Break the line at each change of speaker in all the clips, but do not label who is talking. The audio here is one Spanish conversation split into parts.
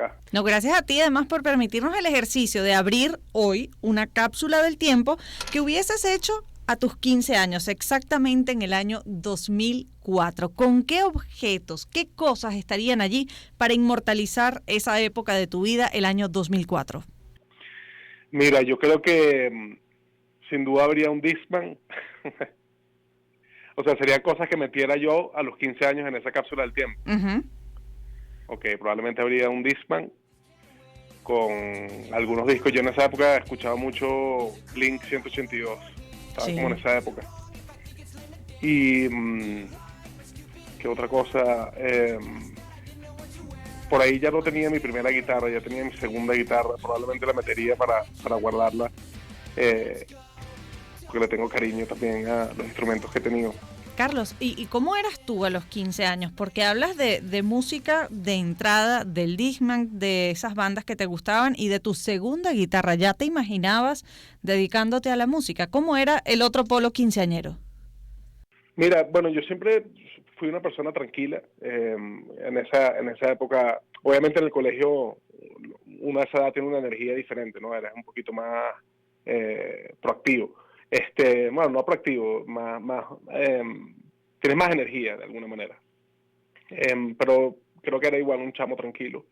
acá.
No, gracias a ti además por permitirnos el ejercicio de abrir hoy una cápsula del tiempo que hubieses hecho a tus 15 años, exactamente en el año 2004. ¿Con qué objetos, qué cosas estarían allí para inmortalizar esa época de tu vida, el año 2004?
Mira, yo creo que sin duda habría un Discman. O sea, serían cosas que metiera yo a los 15 años en esa cápsula del tiempo.
Uh-huh.
Ok, probablemente habría un Discman con algunos discos. Yo en esa época escuchaba mucho Blink 182. Estaba
Sí.
como en esa época. Y ¿qué otra cosa? Por ahí ya no tenía mi primera guitarra, ya tenía mi segunda guitarra. Probablemente la metería para guardarla, porque le tengo cariño también a los instrumentos que he tenido.
Carlos, ¿y cómo eras tú a los 15 años? Porque hablas de música de entrada, del Discman, de esas bandas que te gustaban y de tu segunda guitarra. ¿Ya te imaginabas dedicándote a la música? ¿Cómo era el otro polo quinceañero?
Mira, bueno, yo siempre fui una persona tranquila. En esa época, obviamente en el colegio, uno a esa edad tiene una energía diferente, ¿no? Eres un poquito más proactivo. Bueno, no proactivo, tienes más energía de alguna manera. Pero creo que era igual un chamo tranquilo.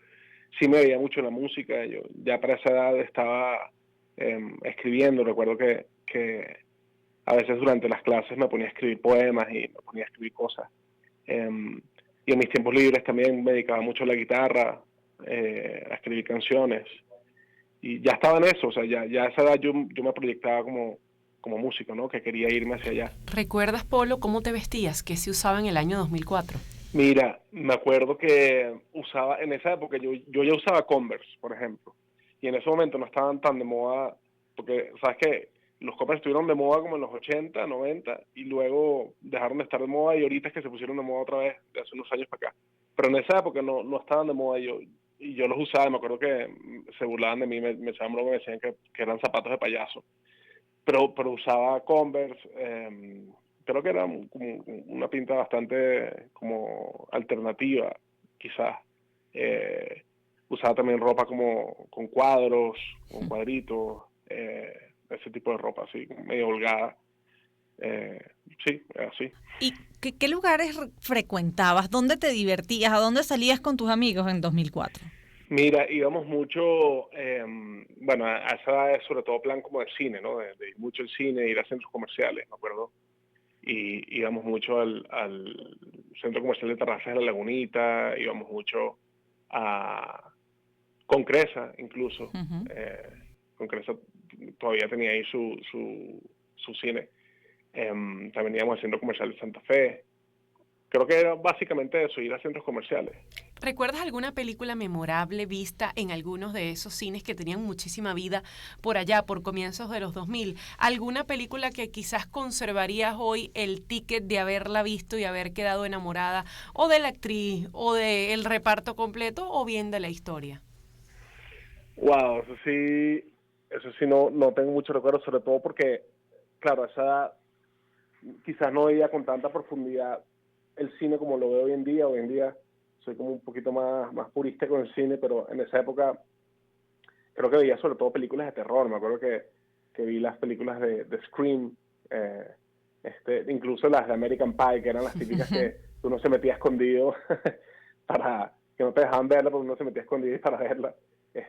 Sí me veía mucho en la música. Yo ya para esa edad estaba escribiendo. Recuerdo que a veces durante las clases me ponía a escribir poemas y me ponía a escribir cosas. Y en mis tiempos libres también me dedicaba mucho a la guitarra, a escribir canciones. Y ya estaba en eso, o sea, ya a esa edad yo me proyectaba como músico, ¿no? Que quería irme hacia allá.
¿Recuerdas, Polo, cómo te vestías? ¿Qué se usaba en el año 2004?
Mira, me acuerdo que usaba, en esa época yo ya usaba Converse, por ejemplo. Y en ese momento no estaban tan de moda, porque, ¿sabes qué? Los Converse estuvieron de moda como en los 80, 90, y luego dejaron de estar de moda, y ahorita es que se pusieron de moda otra vez, de hace unos años para acá. Pero en esa época no estaban de moda, y yo los usaba. Me acuerdo que se burlaban de mí, me echaban broma, me decían que eran zapatos de payaso. Pero usaba Converse. Creo que era como una pinta bastante como alternativa, quizás. Usaba también ropa como con cuadros, con cuadritos, ese tipo de ropa así, medio holgada. Sí, así.
¿Y qué lugares frecuentabas? ¿Dónde te divertías? ¿A dónde salías con tus amigos en 2004?
Mira, íbamos mucho, bueno, a esa edad es sobre todo plan como de cine, ¿no? De ir mucho al cine, ir a centros comerciales, me acuerdo. Y íbamos mucho al centro comercial de Terrazas de la Lagunita, íbamos mucho a Concresa, incluso.
Uh-huh.
Concresa todavía tenía ahí su cine. También íbamos al centro comercial de Santa Fe. Creo que era básicamente eso, ir a centros comerciales.
¿Recuerdas alguna película memorable vista en algunos de esos cines que tenían muchísima vida por allá, por comienzos de los 2000? ¿Alguna película que quizás conservarías hoy el ticket de haberla visto y haber quedado enamorada, o de la actriz, o del reparto completo, o bien de la historia?
Wow, eso sí no tengo mucho recuerdo, sobre todo porque, claro, a esa edad quizás no veía con tanta profundidad el cine como lo veo hoy en día. Hoy en día soy como un poquito más purista con el cine, pero en esa época creo que veía sobre todo películas de terror. Me acuerdo que vi las películas de Scream, incluso las de American Pie, que eran las típicas que uno se metía escondido para que no te dejaban verla, porque uno se metía escondido para verla.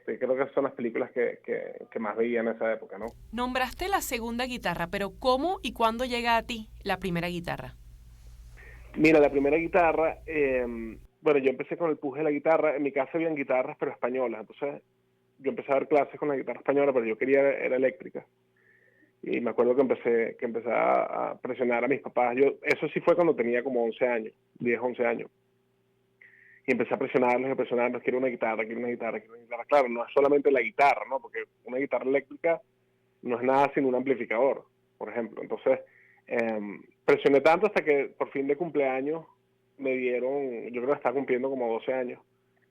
Creo que son las películas que más veía en esa época, ¿no?
Nombraste la segunda guitarra, pero ¿cómo y cuándo llega a ti la primera guitarra?
Mira, la primera guitarra, bueno, yo empecé con el puje de la guitarra. En mi casa habían guitarras, pero españolas. Entonces, yo empecé a dar clases con la guitarra española, pero yo quería era eléctrica. Y me acuerdo que empecé a presionar a mis papás. Eso sí fue cuando tenía como 11 años, 10, 11 años. Y empecé a presionarlos, quiero una guitarra, quiero una guitarra, quiero una guitarra. Claro, no es solamente la guitarra, ¿no? Porque una guitarra eléctrica no es nada sin un amplificador, por ejemplo. Entonces, presioné tanto hasta que por fin de cumpleaños me dieron, yo creo que estaba cumpliendo como 12 años,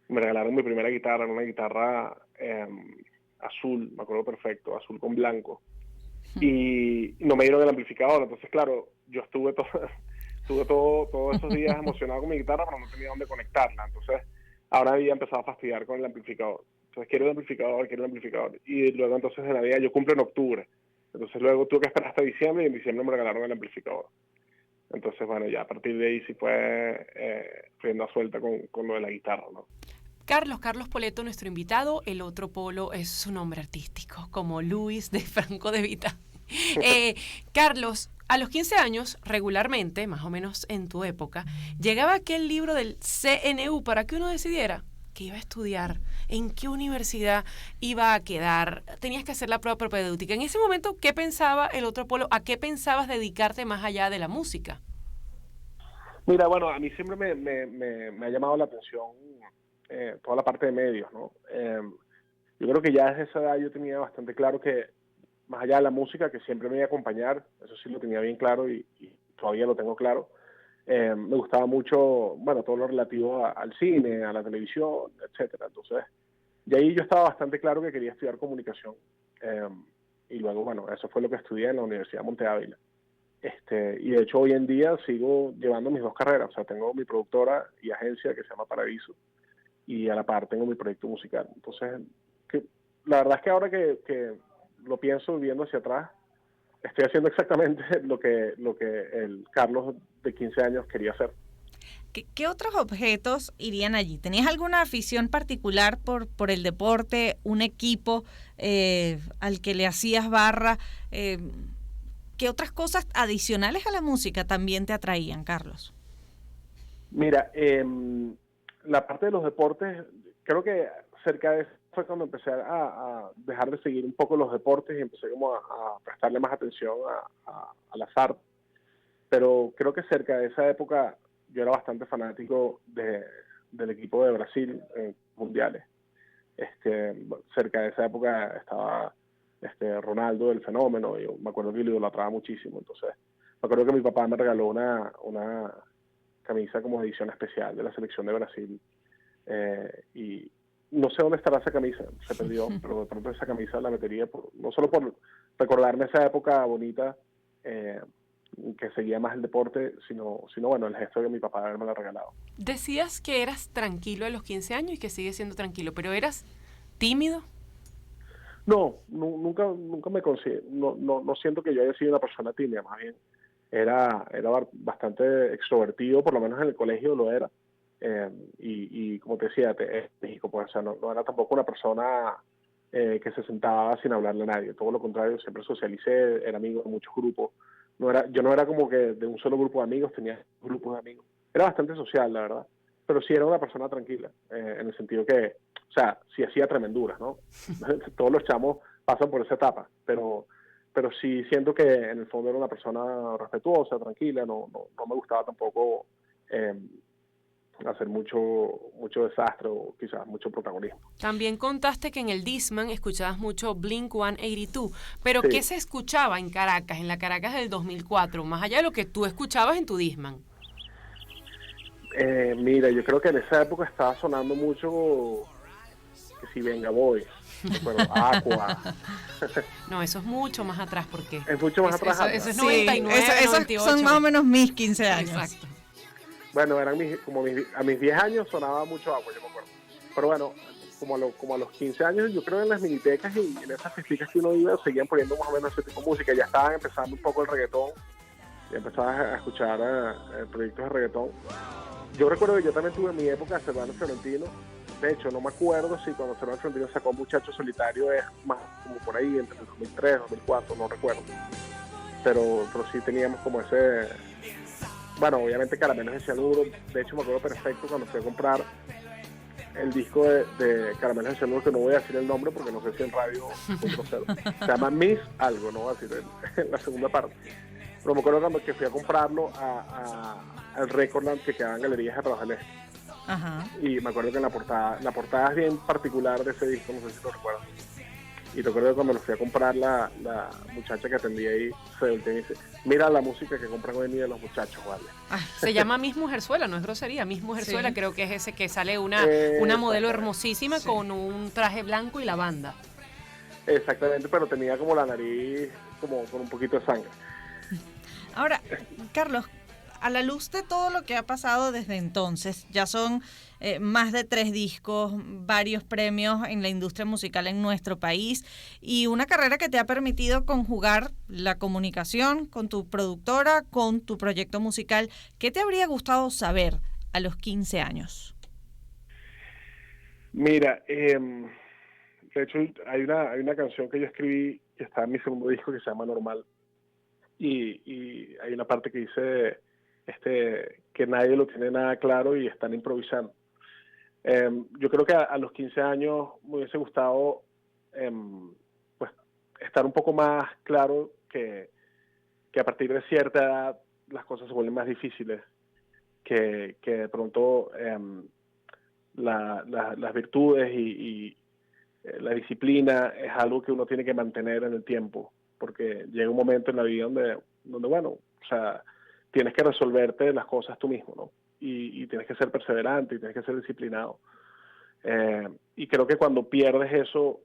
me regalaron mi primera guitarra, una guitarra azul, me acuerdo perfecto, azul con blanco. Y no me dieron el amplificador. Entonces, claro, yo estuve todos esos días emocionado con mi guitarra, pero no tenía dónde conectarla. Entonces, ahora había empezado a fastidiar con el amplificador. Entonces quiero el amplificador. Y luego entonces de Navidad yo cumplo en octubre. Entonces luego tuve que esperar hasta diciembre y en diciembre me regalaron el amplificador. Entonces, bueno, ya a partir de ahí sí fue rienda suelta con lo de la guitarra, ¿no?
Carlos Poletto, nuestro invitado. El otro Polo es su nombre artístico, como Luis de Franco De Vita. Carlos, a los 15 años, regularmente, más o menos en tu época, llegaba aquel libro del CNU para que uno decidiera qué iba a estudiar, en qué universidad iba a quedar, tenías que hacer la prueba propedéutica. En ese momento, ¿qué pensaba el otro Polo? ¿A qué pensabas dedicarte más allá de la música?
Mira, bueno, a mí siempre me ha llamado la atención toda la parte de medios, ¿no? Yo creo que ya desde esa edad yo tenía bastante claro que más allá de la música, que siempre me iba a acompañar, eso sí lo tenía bien claro y todavía lo tengo claro. Me gustaba mucho, bueno, todo lo relativo al cine, a la televisión, etcétera. Entonces, de ahí yo estaba bastante claro que quería estudiar comunicación. Y luego, bueno, eso fue lo que estudié en la Universidad Monte Ávila. Y de hecho hoy en día sigo llevando mis dos carreras. O sea, tengo mi productora y agencia que se llama Paraíso y a la par tengo mi proyecto musical. Entonces, la verdad es que ahora que lo pienso viendo hacia atrás, estoy haciendo exactamente lo que el Carlos de 15 años quería hacer.
¿Qué otros objetos irían allí? ¿Tenías alguna afición particular por el deporte, un equipo al que le hacías barra? ¿Qué otras cosas adicionales a la música también te atraían, Carlos?
Mira, la parte de los deportes, creo que cerca de eso fue cuando empecé a dejar de seguir un poco los deportes y empecé como a prestarle más atención a las artes. Pero creo que cerca de esa época yo era bastante fanático del equipo de Brasil en mundiales. Cerca de esa época estaba Ronaldo, el fenómeno, y yo me acuerdo que lo idolatraba muchísimo. Entonces, me acuerdo que mi papá me regaló una camisa como edición especial de la selección de Brasil. Y no sé dónde estará esa camisa, se perdió, pero de pronto esa camisa la metería no solo por recordarme esa época bonita, que seguía más el deporte, sino bueno, el gesto de mi papá haberme la regalado.
Decías que eras tranquilo a los 15 años y que sigues siendo tranquilo, pero ¿eras tímido?
No, nunca me considero, no siento que yo haya sido una persona tímida, más bien era bastante extrovertido, por lo menos en el colegio lo era, y como te decía, en México, pues, o sea, no era tampoco una persona que se sentaba sin hablarle a nadie, todo lo contrario, siempre socialicé, era amigo de muchos grupos. Yo no era como que de un solo grupo de amigos, tenía grupos de amigos. Era bastante social, la verdad. Pero sí era una persona tranquila, en el sentido que, o sea, sí hacía tremenduras, ¿no? Todos los chamos pasan por esa etapa, pero sí siento que en el fondo era una persona respetuosa, tranquila, no me gustaba tampoco hacer mucho desastre o quizás mucho protagonismo.
También contaste que en el Discman escuchabas mucho Blink-182, pero
Sí.
¿qué se escuchaba en Caracas, en la Caracas del 2004, más allá de lo que tú escuchabas en tu Discman?
Mira, yo creo que en esa época estaba sonando mucho que si Venga Boy, bueno, Aqua.
No, eso es mucho más atrás, porque
Es mucho más atrás.
eso es
Sí,
99,
esos
98.
son más o menos mis 15 años.
Exacto.
Bueno, a mis 10 años sonaba mucho Aqua, yo me acuerdo. Pero bueno, como a los 15 años, yo creo en las minitecas y en esas festicas que uno iba, seguían poniendo más o menos ese tipo de música. Ya estaban empezando un poco el reggaetón, y empezaba a escuchar proyectos de reggaetón. Yo recuerdo que yo también tuve mi época de Servando Florentino. De hecho, no me acuerdo si cuando Servando Florentino sacó Muchacho Solitario es más como por ahí, entre el 2003, 2004, no recuerdo. Pero sí teníamos como ese... Bueno, obviamente Caramelos de Cianuro. De hecho, me acuerdo perfecto cuando fui a comprar el disco de Caramelos de Cianuro, que no voy a decir el nombre porque no sé si en radio es grosero. Se llama Miss Algo, no voy a decir la segunda parte. Pero me acuerdo cuando que fui a comprarlo al Recordland que quedaba en Galerías de Trabajo del Este.
Ajá.
Y me acuerdo que la portada es bien particular de ese disco, no sé si lo recuerdas. Y recuerdo que cuando lo fui a comprar, la muchacha que atendía ahí se volteó y dice: mira la música que compran hoy en día los muchachos, ¿vale?
Se llama Miss Mujerzuela, no es grosería, Miss Mujerzuela,
Sí.
creo que es ese que sale una modelo hermosísima con un traje blanco y la banda.
Exactamente, pero tenía como la nariz como con un poquito de sangre.
Ahora, Carlos, A la luz de todo lo que ha pasado desde entonces, ya son más de 3 discos, varios premios en la industria musical en nuestro país y una carrera que te ha permitido conjugar la comunicación con tu productora, con tu proyecto musical. ¿Qué te habría gustado saber a los 15 años?
Mira, de hecho hay una canción que yo escribí que está en mi segundo disco que se llama Normal y hay una parte que dice que nadie lo tiene nada claro y están improvisando. Yo creo que a los 15 años me hubiese gustado pues estar un poco más claro que a partir de cierta edad las cosas se vuelven más difíciles, que de pronto las virtudes y la disciplina es algo que uno tiene que mantener en el tiempo, porque llega un momento en la vida donde bueno, o sea, tienes que resolverte las cosas tú mismo, ¿no? Y tienes que ser perseverante y tienes que ser disciplinado. Y creo que cuando pierdes eso,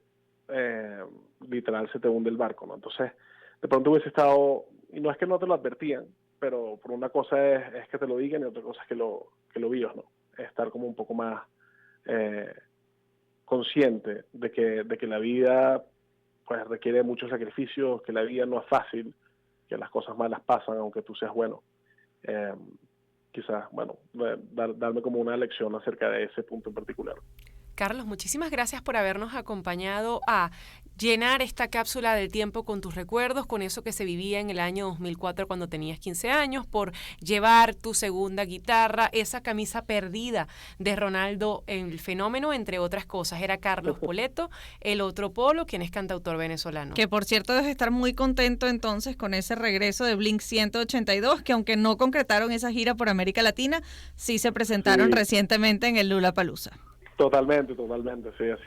literal se te hunde el barco, ¿no? Entonces, de pronto hubiese estado, y no es que no te lo advertían, pero por una cosa es que te lo digan y otra cosa es que lo vivas, ¿no? Estar como un poco más consciente de que la vida pues requiere muchos sacrificios, que la vida no es fácil, que las cosas malas pasan aunque tú seas bueno. Quizás, bueno, darme como una lección acerca de ese punto en particular.
Carlos, muchísimas gracias por habernos acompañado a llenar esta cápsula del tiempo con tus recuerdos, con eso que se vivía en el año 2004 cuando tenías 15 años, por llevar tu segunda guitarra, esa camisa perdida de Ronaldo El Fenómeno, entre otras cosas. Era Carlos Spoleto, el otro polo, quien es cantautor venezolano.
Que por cierto debes estar muy contento entonces con ese regreso de Blink 182, que aunque no concretaron esa gira por América Latina, sí se presentaron recientemente en el Lollapalooza.
Totalmente, sí, así.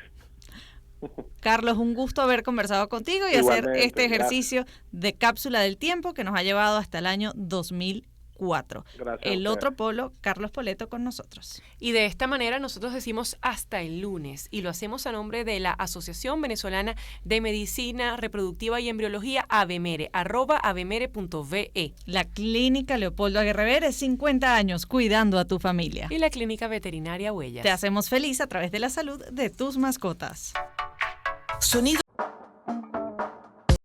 Carlos, un gusto haber conversado contigo y
igualmente,
hacer este ejercicio de cápsula del tiempo que nos ha llevado hasta el año 2004.
Gracias.
El otro polo, Carlos Spoleto, con nosotros.
Y de esta manera nosotros decimos hasta el lunes y lo hacemos a nombre de la Asociación Venezolana de Medicina Reproductiva y Embriología, AVEMERE, @avemere.ve.
La Clínica Leopoldo Aguerrevere, 50 años cuidando a tu familia.
Y la Clínica Veterinaria Huellas.
Te hacemos feliz a través de la salud de tus mascotas.
Sonido.